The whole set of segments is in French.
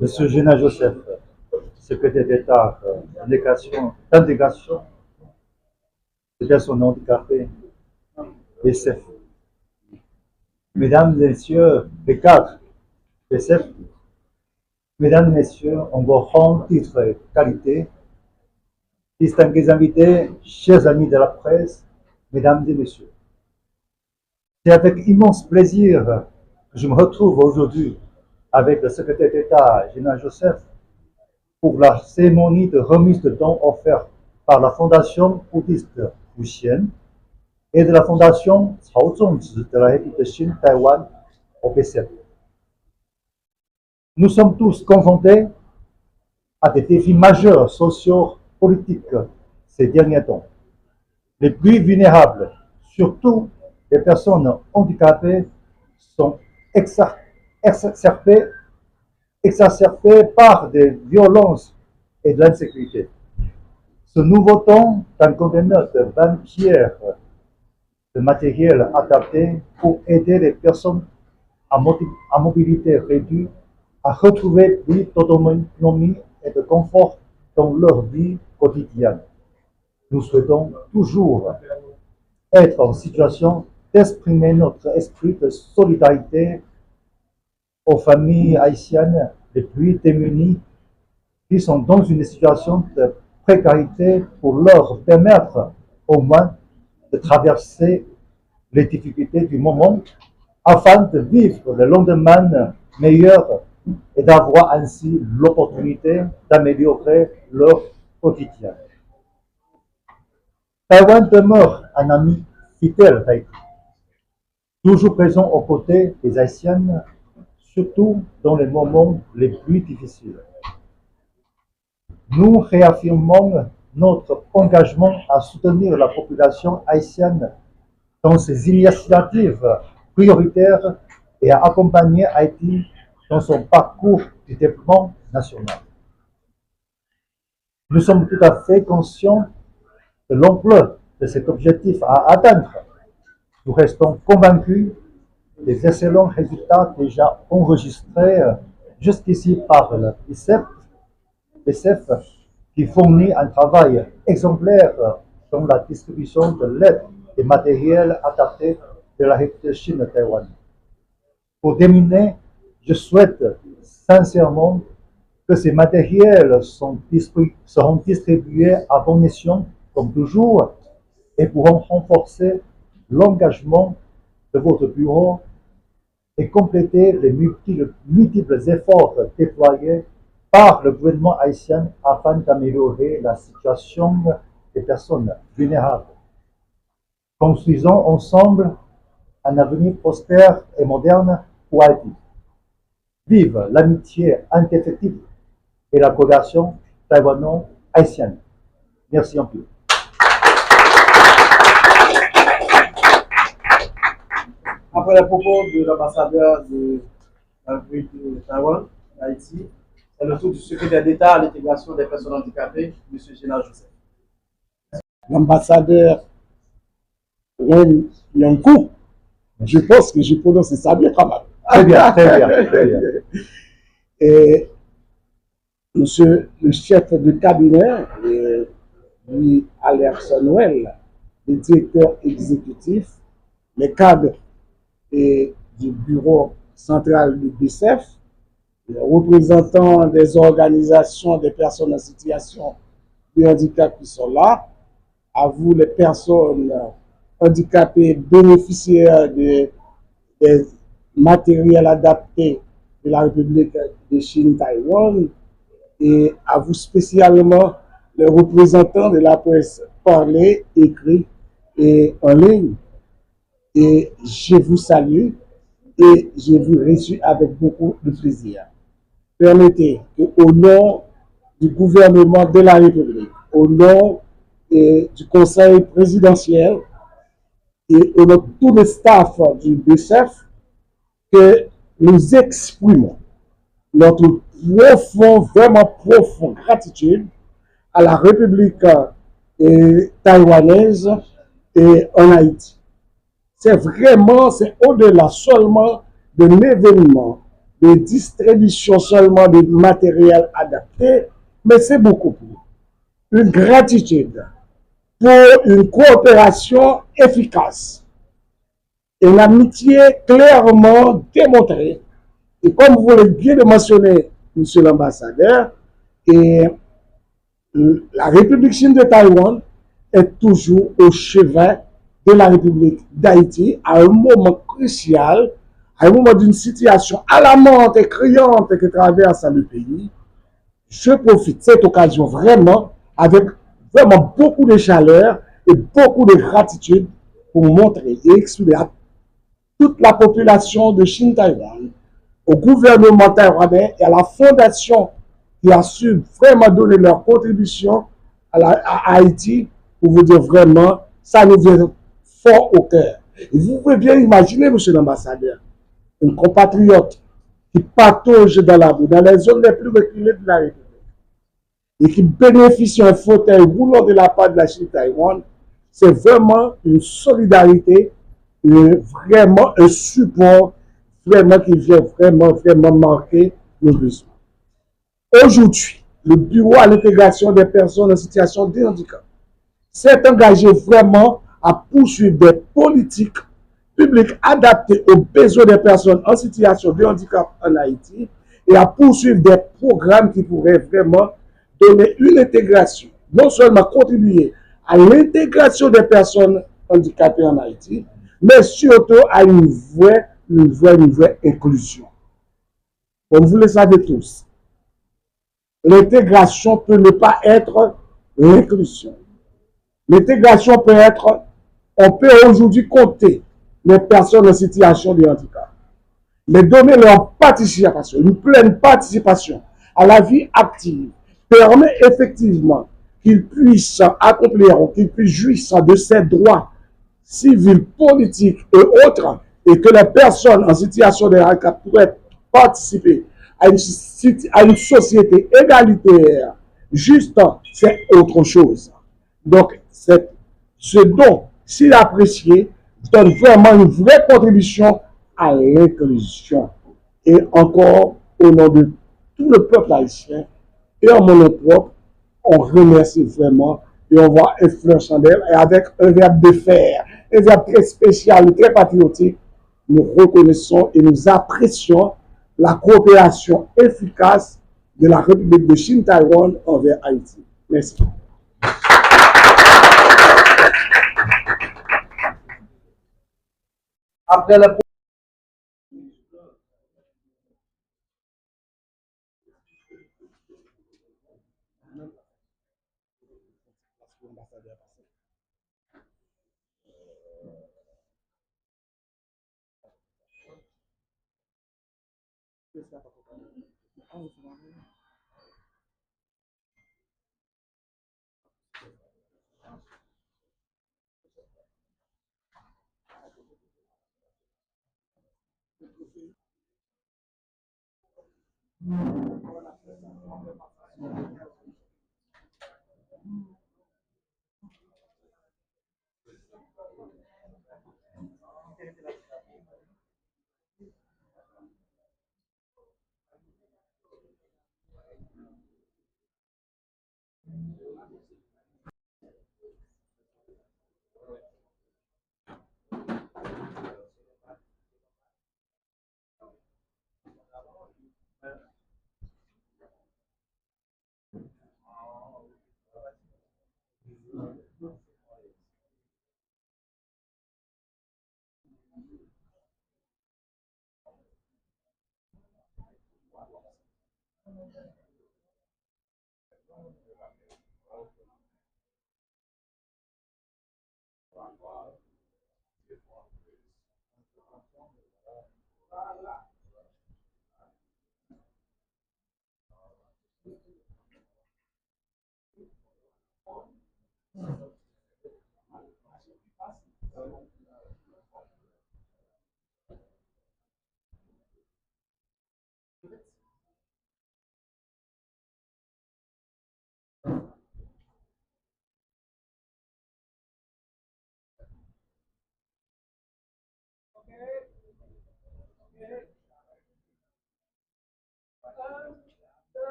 Monsieur Géna Joseph, secrétaire d'État d'intégration des personnes handicapées, BCF. Mesdames et messieurs les cadres BCF, mesdames et messieurs, en vos rangs, titres et qualités, distingués invités, chers amis de la presse, mesdames et messieurs. C'est avec immense plaisir que je me retrouve aujourd'hui avec le secrétaire d'État, Géna Joseph, pour la cérémonie de remise de dons offerte par la Fondation bouddhiste Wuxian et de la Fondation Cao Zongzi de la République de Chine, Taïwan, au PCF. Nous sommes tous confrontés à des défis majeurs socio-politiques ces derniers temps. Les plus vulnérables, surtout les personnes handicapées, sont exacerbées par des violences et de l'insécurité. Ce nouveau temps d'un conteneur de 20 pierres de matériel adapté pour aider les personnes à mobilité réduite à retrouver plus d'autonomie et de confort dans leur vie quotidienne. Nous souhaitons toujours être en situation d'exprimer notre esprit de solidarité aux familles haïtiennes les plus démunies qui sont dans une situation de précarité pour leur permettre au moins de traverser les difficultés du moment afin de vivre le lendemain meilleur et d'avoir ainsi l'opportunité d'améliorer leur quotidien. Taïwan demeure un ami fidèle d'Haïti, toujours présent aux côtés des Haïtiennes, surtout dans les moments les plus difficiles. Nous réaffirmons notre engagement à soutenir la population haïtienne dans ses initiatives prioritaires et à accompagner Haïti dans son parcours du développement national. Nous sommes tout à fait conscients de l'ampleur de cet objectif à atteindre. Nous restons convaincus des excellents résultats déjà enregistrés jusqu'ici par le BCF, qui fournit un travail exemplaire dans la distribution de l'aide et matériel adapté de la République de Chine Taïwan. Pour terminer, je souhaite sincèrement que ces matériels seront distribués à bon escient, comme toujours, et pourront renforcer l'engagement de votre bureau et compléter les multiples efforts déployés par le gouvernement haïtien afin d'améliorer la situation des personnes vulnérables. Construisons ensemble un avenir prospère et moderne pour Haïti. Vive l'amitié indéfectible et la coopération taïwano-haïtienne. Merci en plus. Après les propos de l'ambassadeur de la République de Taïwan, d'Haïti, c'est le tour du secrétaire d'État à l'intégration des personnes handicapées, M. Géna Joseph. L'ambassadeur Yankou, je pense que j'ai prononcé ça bien quand même. Très bien, très bien, très bien. Et monsieur le chef de cabinet, lui, Alex Noël, le directeur exécutif, les cadres et du bureau central du BCF, les représentants des organisations des personnes en situation de handicap qui sont là, à vous les personnes handicapées bénéficiaires des matériels adaptés de la République de Chine, Taïwan, et à vous spécialement les représentants de la presse parlée, écrite et en ligne. Et je vous salue et je vous reçois avec beaucoup de plaisir. Permettez que, au nom du gouvernement de la République, au nom du Conseil présidentiel et au nom de tout le staff du BCF, que nous exprimons notre vraiment profond gratitude à la République taïwanaise et en Haïti. C'est au-delà seulement d'un événement de distribution seulement de matériel adapté, mais c'est beaucoup plus. Une gratitude pour une coopération efficace. Et l'amitié clairement démontrée. Et comme vous l'avez bien mentionné, Monsieur l'ambassadeur, et la République Chine de Taïwan est toujours au chevet de la République d'Haïti à un moment crucial, à un moment d'une situation alarmante et criante que traverse le pays. Je profite de cette occasion vraiment avec vraiment beaucoup de chaleur et beaucoup de gratitude pour montrer et exprimer à toute la population de Chine-Taïwan, au gouvernement taïwanais et à la fondation qui a su vraiment donner leur contribution à Haïti pour vous dire vraiment, ça nous vient fort au cœur. Et vous pouvez bien imaginer, monsieur l'ambassadeur, un compatriote qui patauge dans la boue, dans les zones les plus reculées de la République, et qui bénéficie d'un fauteuil roulant de la part de la Chine-Taïwan, c'est vraiment une solidarité, vraiment un support, vraiment qui vient vraiment marquer nos besoins. Aujourd'hui, le Bureau à l'intégration des personnes en situation de handicap s'est engagé vraiment à poursuivre des politiques publiques adaptées aux besoins des personnes en situation de handicap en Haïti et à poursuivre des programmes qui pourraient vraiment donner une intégration, non seulement contribuer à l'intégration des personnes handicapées en Haïti, mais surtout à une vraie inclusion. Comme vous le savez tous, l'intégration peut ne pas être l'inclusion. L'intégration peut être, on peut aujourd'hui compter les personnes en situation de handicap, mais donner leur participation, une pleine participation à la vie active, permet effectivement qu'ils puissent accomplir ou qu'ils puissent jouir de ces droits civils, politiques et autres, et que les personnes en situation de handicap pourraient participer à une société égalitaire, juste, c'est autre chose. Donc, ce don, s'il est apprécié, donne vraiment une vraie contribution à l'inclusion. Et encore, au nom de tout le peuple haïtien et en mon nom propre, on remercie vraiment et on voit un fleur chandelle. Et avec un verbe de fer, un verbe très spécial, très patriotique, nous reconnaissons et nous apprécions la coopération efficace de la République de Chine-Taïwan envers Haïti. Merci. Après la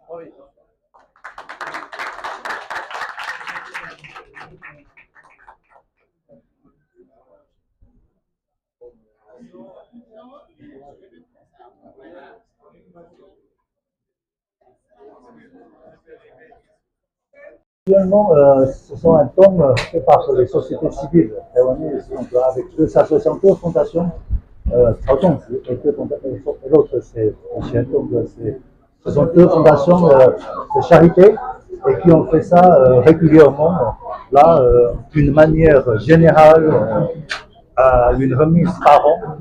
Oui. Actuellement, ce sont un tome fait par les sociétés civiles taïwanaises, donc avec deux associations, deux fondations, et l'autre c'est Michel, donc ce sont deux fondations de charité et qui ont fait ça régulièrement, là, d'une manière générale, à une remise par an,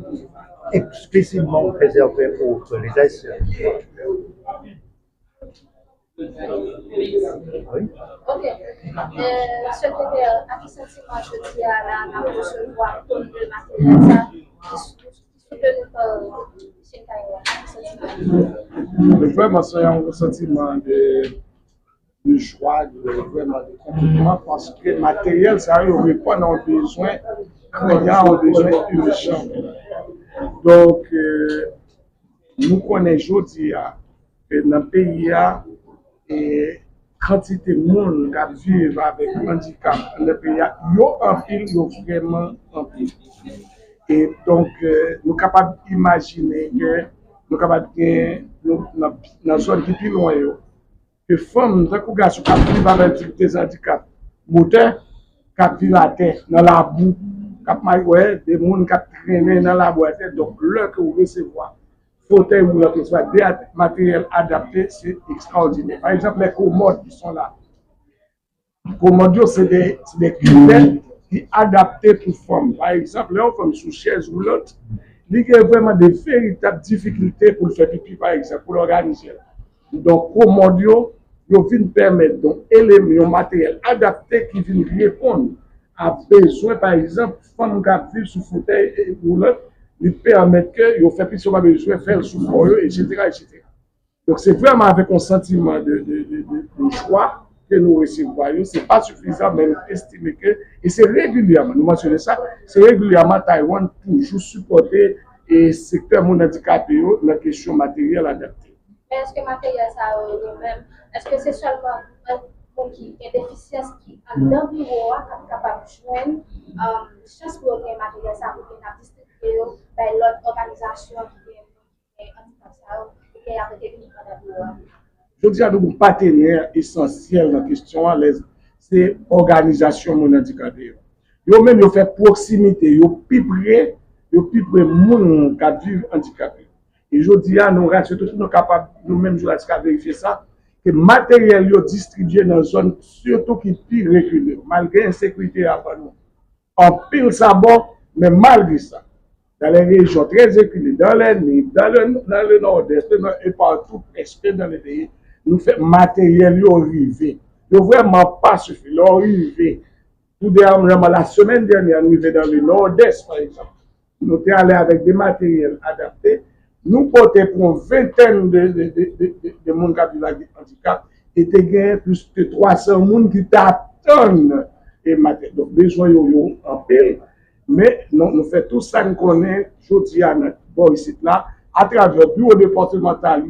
explicitement réservée pour les Haïtiens. Oui. Ok. Secrétaire, à qui sentiment je dis à la recevoir le matériel soutenu par Chine Taïwan? Vraiment, c'est un sentiment de joie, vraiment de contentement, parce que le matériel, ça répond à un besoin criant, un besoin urgent. Donc, nous connaissons aujourd'hui que dans le pays, et quantité de monde qui vivent avec handicap dans le pays, il y a un pile, il y a vraiment un pile. Et donc, nous sommes capables d'imaginer que nous sommes capables de dans la zone qui est plus loin, que les femmes, tant que les garçons qui vivent avec des handicaps moteurs, qui vivent à terre, dans la boue, des gens qui traînent dans la boîte, donc l'heure que vous recevez, fauteuil ou l'autre soit des matériels adaptés, c'est extraordinaire. Par exemple, les commodes qui sont là. Les commodes, c'est des culottes qui sont adaptées pour femmes. Par exemple, là, on fait sous chaise ou l'autre, il y a vraiment des véritables difficultés pour le faire pipi, par exemple, pour l'organiser. Donc, commodes, ils viennent permettre donc éléments matériels adaptés qui viennent répondre à besoin, par exemple, femmes qui vivent sous fauteuil ou l'autre, lui permettre que ils fait plus pas besoin de faire sous foyer, etc., etc. Donc c'est vraiment avec un sentiment de choix que nous recevons. Ce n'est pas suffisant, mais nous estimons que, et c'est régulièrement, nous mentionnons ça, c'est régulièrement Taïwan toujours supporter le secteur mon handicapé dans la question matérielle adaptée. Est-ce que le matériel, ça même, est-ce que c'est seulement un qui a des déficiences qui ont dans le bureau, qui sont capables de joindre, chance pour le matériel, ça pour bien distribuer l'autre organisation qui est handicapée, qui est avec des unités dans le bureau? Je dis à nos partenaires essentiels dans la question, c'est l'organisation mon handicapé. Yo même yo fait proximité, yo plus près moun qui vivent handicapé. Et je dis à nous surtout nous capables nous-mêmes de vérifier ça que matériel yo distribué dans zone surtout qui plus reculée malgré l'insécurité avant nous. En pile ça bon, mais malgré ça dans les régions très reculées, dans les Nîmes, dans le nord-est et partout presque dans le pays, nous faisons matériel arrivé. Nous vraiment pas suffisant, arrivé. Tout dernièrement, la semaine dernière, nous étions dans le nord-est, par exemple. Nous sommes allés avec des matériels adaptés. Nous portons pour une vingtaine de monde qui vivent avec handicap et nous plus de 300 personnes qui t'attendent et matériel. Donc, besoin de en paix. Mais nous faisons tout ça, nous connaissons, aujourd'hui, à notre ici là, à travers le bureau départemental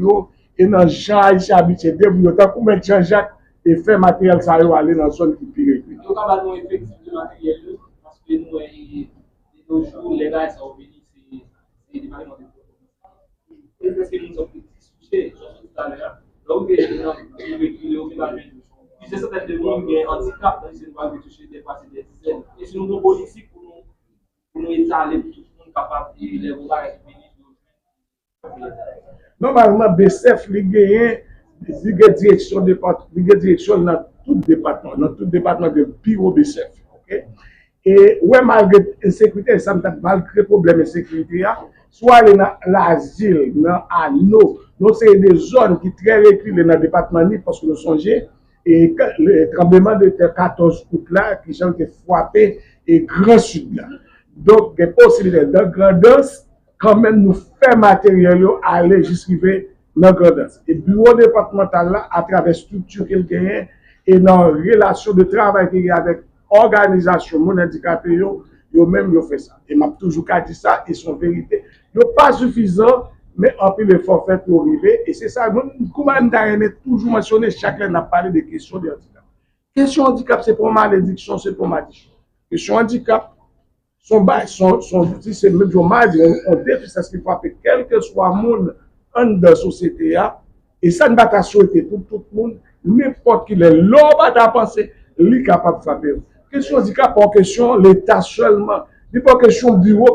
et dans Jean-Haïti habitué, débrouiller tant qu'on met Jean-Jacques et faire matériel, ça va aller dans la zone qui pire. Donc, on va nous effectif de matériel parce que nous, jours, les gars sont venus, c'est des matériels de et parce que nous sommes discutés tout à l'heure, donc, c'est certaines de nous qui ont un handicap, donc, c'est pas de toucher dépasser des dizaines. Et si nous avons une politique pour nous étaler, pour tout le monde capable de les voir et venir. Normalement, BCF, il y a direction dans tout département de bureau BCF. Okay? Et ouais, malgré l'insécurité, malgré le problème de sécurité, soit aller dans l'asile, dans Anneau, nous c'est des zones qui sont très reculées dans le département Nip parce que nous songeons et le tremblement de terre 14 août là qui ont été frappés et grand sud là. Donc des possibilités de grandeur quand même nous fait matériel aller jusqu'à dans grandeur. Et bureau départemental là à travers structure qu'il gagne et dans relation de travail qu'il y a avec organisation mon handicapé yo même yo fait ça. Et m'a toujours dit ça et son vérité. Yo pas suffisant mais en plus l'effort fait pour arriver et c'est ça comment on toujours mentionné chacun n'a parlé de questions de handicap. Question handicap c'est pour malédiction, c'est pour malédiction. Question handicap son c'est même on déficit ce qui frappe quel que soit monde en de la société et ça ne va pas souhaiter pour tout le monde n'importe qui est l'homme à penser lui capable de frapper. Question handicap en question l'État seulement, il pas question bureau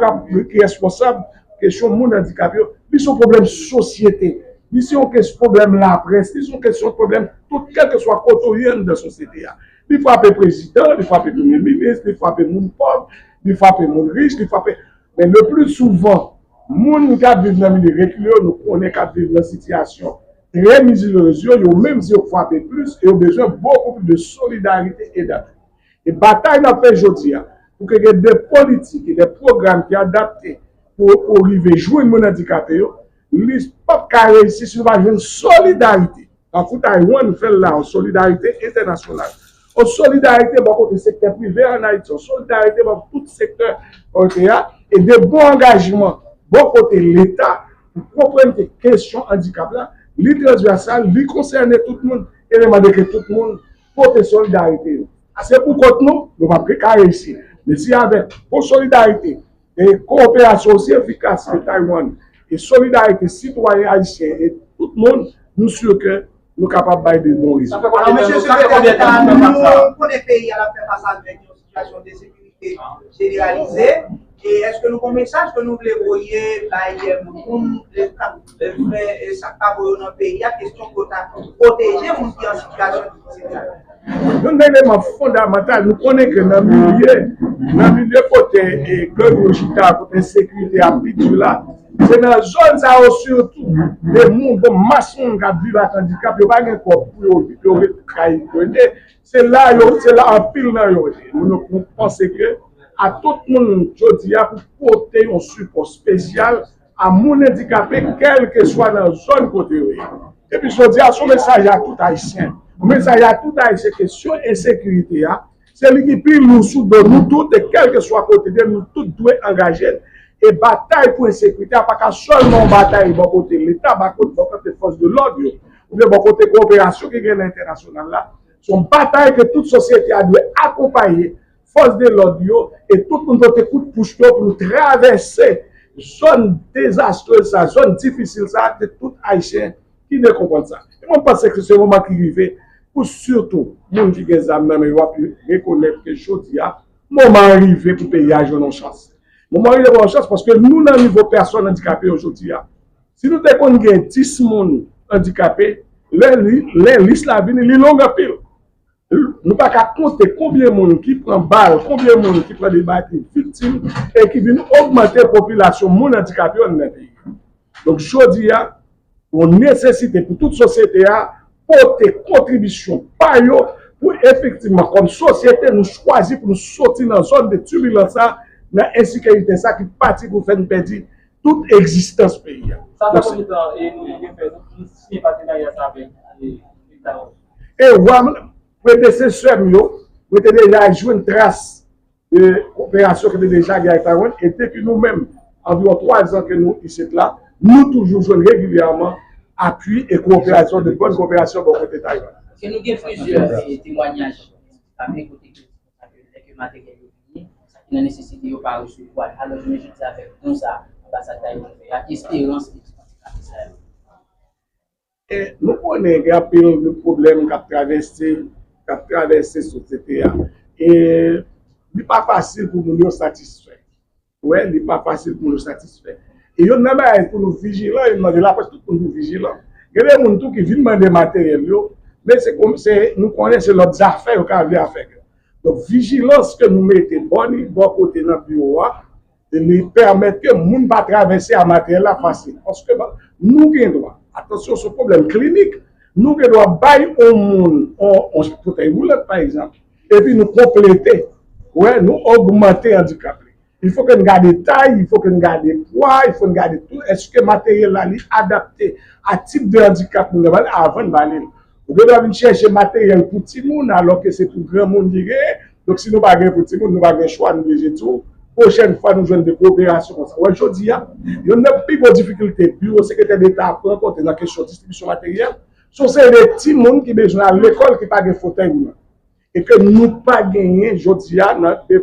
qui est responsable, question monde handicapé, ils sont problème société, ils sont question problème la presse, ils sont question problème tout quel que soit côté de la société. Il frappe président, il frappe premier ministre, il frappe monde pauvre, il frappe monde riche, il frappe mais le plus souvent monde qui vivent dans le milieu reculé, nous connaissons qui vivent dans une situation très miséreuse, même si on frappe plus, et ont besoin beaucoup plus de solidarité et d'appui. Et bataille n'a fait aujourd'hui pour que des politiques et des programmes qui sont adaptés pour arriver à jouer mon handicapé, ils ne peuvent pas réussir sur une solidarité. En Taïwan, nous faisons là, en solidarité internationale. En solidarité, pour le secteur privé en Haïti, en solidarité pour tout le secteur européen, et de bons engagements, bon côté l'État, pour comprendre les questions handicap là, les transversales, les concerner tout le monde, et demander que tout le monde porte solidarité. C'est pourquoi nous, nous ne pouvons pas réussir. Mais si avec pour solidarité et coopération aussi efficace de Taïwan, et solidarité citoyen haïtien et tout le monde, nous sommes sûrs que nous sommes capables de bons résultats. Alors, monsieur le secrétaire, nous connaissons le pays à la faire face avec une situation de sécurité généralisée. Et est-ce que nous avons un message que nous voulons envoyer pour les frères ça dans le pays, la question de protéger les gens qui sont en situation difficile? Un élément fondamental, nous connaissons que dans le milieu côté côté sécurité habituelle là, c'est dans la zone ça surtout des monde masse monde qui vivent avec handicap, il pas de corps pour c'est là en pile dans nous pensons que à tout le monde aujourd'hui pour porter un support spécial à mon handicapé quel que soit dans la zone côté. Et puis je dis à son message à tout haïtien. Le message à tout haïtien question insécurité c'est lui qui pile nous sous de nous tous et quel que soit côté de nous tous doivent engager et bataille pour l'insécurité pas qu'à seulement bataille bon côté l'État bon côté force de l'ordre ou bien bon côté coopération qui est internationale là son bataille que toute société a doit accompagner force de l'audio et tout le monde doit écouter pour nous traverser zone désastreuse, ça, zone difficile, ça, c'est tout haïtien qui ne comprend ça. Et moi, je pense que c'est le moment qui arrive pour surtout, les gens qui ont des âmes, mais reconnaître que chose, il y a moment arrivé pour payer à jouer nos chances. Moment arrivé pour nos chances parce que nous, dans le niveau personnes handicapées aujourd'hui, si nous avons 10 personnes handicapées, les listes la vie, les longues à pile. Nous ne pouvons pas compter combien de monde qui prend balle, combien de monde qui prend des bâtiments victimes et qui viennent augmenter la population monde handicapée dans le pays. Donc, je dis, on nécessite pour toute société à porter contribution par eux pour effectivement, comme société, nous choisir pour nous sortir dans la zone de turbulence, dans l'insécurité, ça qui partit pour faire perdre toute existence pays. Ça fait combien de temps et nous avons fait un partenariat avec l'État? Et prédécesseur, vous avez déjà joué une trace de coopération qui était déjà gagné à Taïwan. Et depuis nous-mêmes, environ 3 ans que nous ici là, nous toujours jouons régulièrement appui et coopération, de bonne coopération pour côté Taïwan. Si nous avons plusieurs témoignages avec côté que matériel qui a nécessité de pas recevoir. Alors je me dis avec nous ça, l'ambassade Taïwan fait espérance de et nous connaissons le problème qui a traversé la société. Et il n'est pas facile pour nous satisfaire. Oui, il n'est pas facile pour nous satisfaire. Et il y a un pour nous vigilants, il y a la presse pour nous vigilants. Il y a des gens qui viennent demander matériel, mais c'est comme nous connaissons leurs affaires qu'on a à faire. Donc, vigilance que nous mettons bon côté dans le bureau, lui permettre que les gens ne pas traverser à matériel là facile. Parce que nous avons droit, attention, ce problème clinique, nous devons bailler au monde, on fauteuil roulant par exemple, et puis nous compléter, ouais, nous augmenter le handicap. Il faut que nous gardions taille, il faut que nous gardions poids, il faut que nous gardions tout. Est-ce que le matériel là est adapté à type de handicap nous avons avant de aller? Vous devez venir chercher matériel pour tout le monde alors que c'est pour grand monde. Donc si nous n'avons pas pour tout le monde, nous n'avons pas le choix de nous tout. Prochaine fois, nous jouons des coopérations comme ça. Aujourd'hui, il y a une plus grosse difficulté. Le bureau secrétaire d'État prend compte de la question de distribution matérielle. Ce sont des petits monde qui ont besoin de l'école qui n'ont pas de fauteuil roulant. Et que nous n'avons pas gagné, aujourd'hui,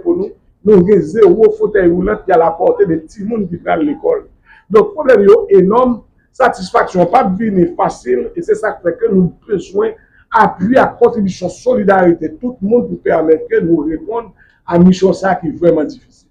pour nous, nous avons zéro fauteuil roulant qui est à la portée des petits monde qui prennent l'école. Donc, le problème est énorme. Satisfaction pas venir facile. Et c'est ça qui fait que nous avons besoin d'appui à contribution solidarité. Tout le monde pour permettre que nous répondions à une mission qui est vraiment difficile.